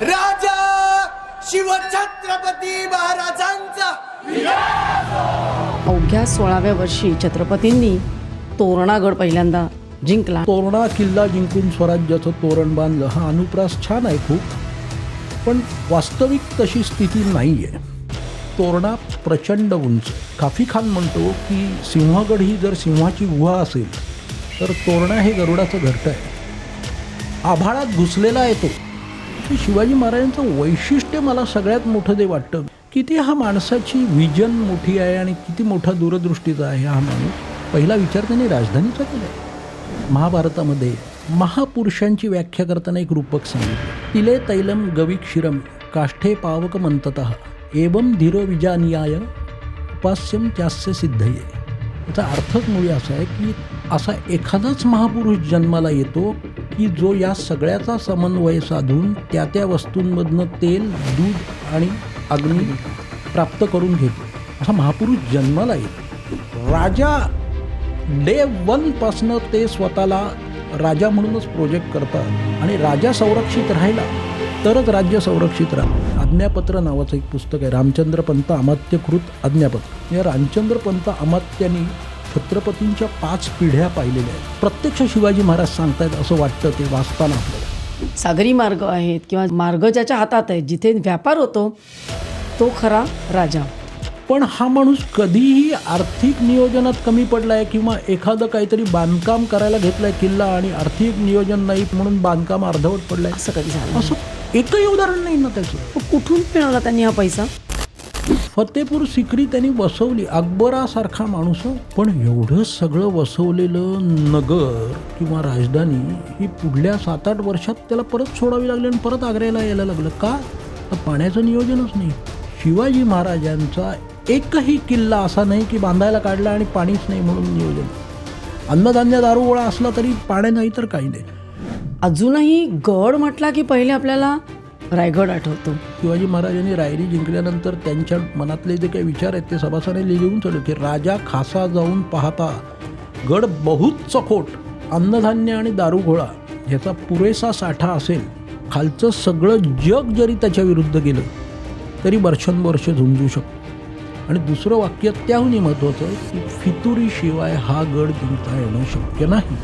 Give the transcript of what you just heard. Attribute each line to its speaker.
Speaker 1: राजा शिवछत्रपती महाराजांचा
Speaker 2: अवघ्या 16व्या वर्षी छत्रपतींनी तोरणागड पहिल्यांदा जिंकला.
Speaker 3: तोरणा किल्ला जिंकून स्वराज्याचं तोरण बांधलं हा अनुप्रास छान आहे खूप, पण वास्तविक तशी स्थिती नाही आहे. तोरणा प्रचंड उंच. काफी खान म्हणतो की सिंहगड ही जर सिंहाची गुहा असेल तर तोरणा हे गरुडाचं घरटं आहे. आभाळात घुसलेला आहे तो. शिवाजी महाराजांचं वैशिष्ट्य मला सगळ्यात मोठं जे वाटतं, किती हा माणसाची विजन मोठी आहे आणि किती मोठा दूरदृष्टीचा आहे हा माणूस. पहिला विचार त्यांनी राजधानीचा केला आहे. महाभारतामध्ये महापुरुषांची व्याख्या करताना एक रूपक सांगितलं, तिले तैलम गविक्षिरम काष्ठे पावक मंततः एवं धीरो विजानियाय उपास्यम त्यास्य सिद्धये. याचा अर्थच मुळी असा आहे की असा एखादाच महापुरुष जन्माला येतो की जो या सगळ्याचा समन्वय साधून त्या त्या वस्तूंमधनं तेल, दूध आणि अग्नी प्राप्त करून घेतो. असा महापुरुष जन्माला येतो. राजा डे 1 पासनं ते स्वतःला राजा म्हणूनच प्रोजेक्ट करतात आणि राजा संरक्षित राहिला तरच राज्य संरक्षित राहतं. आज्ञापत्र नावाचं एक पुस्तक आहे, रामचंद्र पंत अमात्यकृत आज्ञापत्र. या रामचंद्र पंत अमात्यांनी छत्रपतींच्या 5 पिढ्या पाहिलेल्या आहेत. प्रत्यक्ष शिवाजी महाराज सांगतायत असं वाटतं ते वाचताना आपल्याला.
Speaker 2: सागरी मार्ग आहेत किंवा मार्ग ज्याच्या हातात आहे, जिथे व्यापार होतो तो खरा राजा.
Speaker 3: पण हा माणूस कधीही आर्थिक नियोजनात कमी पडला आहे किंवा एखादं काहीतरी बांधकाम करायला घेतलं आहे किल्ला आणि आर्थिक नियोजन नाही म्हणून बांधकाम अर्धवट पडलं आहे,
Speaker 2: असं कधी झालं?
Speaker 3: असं एकही उदाहरण नाही ना त्याचं.
Speaker 2: कुठून मिळाला त्यांनी हा पैसा?
Speaker 3: फतेपूर सिक्री त्यांनी वसवली, अकबरासारखा माणूस. पण एवढं सगळं वसवलेलं नगर किंवा राजधानी ही पुढल्या 7-8 वर्षात त्याला परत सोडावी लागली आणि परत आग्र्याला यायला लागलं. का? तर पाण्याचं नियोजनच नाही. शिवाजी महाराजांचा एकही किल्ला असा नाही की बांधायला काढला आणि पाणीच नाही म्हणून नियोजन. अन्नधान्य दारुगोळा असला तरी पाणी नाही तर काही नाही.
Speaker 2: अजूनही गड म्हटला की पहिले आपल्याला रायगड आठवतो.
Speaker 3: शिवाजी महाराजांनी रायरी जिंकल्यानंतर त्यांच्या मनातले जे काही विचार आहेत ते सभासदांनी लिहून ठेवले की राजा खासा जाऊन पाहता गड बहुत चखोट, अन्नधान्य आणि दारुगोळा ह्याचा पुरेसा साठा असेल, खालचं सगळं जग जरी त्याच्या विरुद्ध गेलं तरी वर्षानुवर्ष झुंजू शकतो. आणि दुसरं वाक्य त्याहूनही महत्त्वाचं आहे की फितुरीशिवाय हा गड जिंकता येणं शक्य नाही.